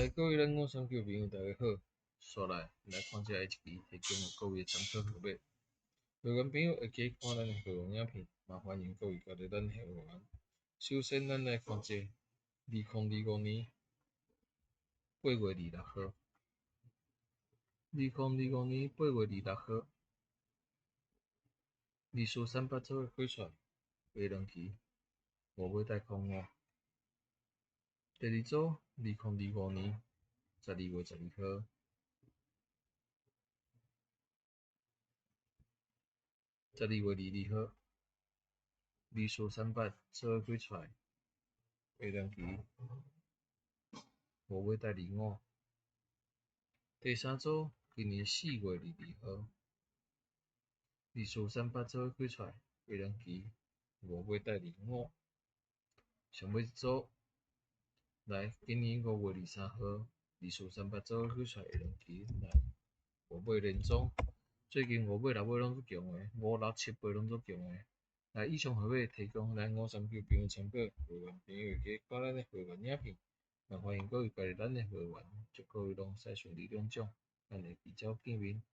各位咱我三九朋友大家好，刷来看这一期提供各位参考号码。会员朋友会记看咱的会员影片，麻烦迎各位加入咱会员。首先，咱来看这2025年8月26号，2025年8月26号，二四三八做开出来，下两期5买贷空5。第二组2025年12月12号。12月22号，二四三八做开出来，下两期5买贷25。第三组今年4月22号，二四三八做开出来，下两期5买贷25。上尾一组来今年5月23号，二四三八做开出来，下两期来5买连庄。最近5买6买拢足强诶，5、6、7买拢足强诶。来，以上号码提供咱我三九朋友参考，会员朋友记看咱的会员影片，也欢迎各位加入咱的会员，祝各位拢赛顺利中奖，咱会比较见面。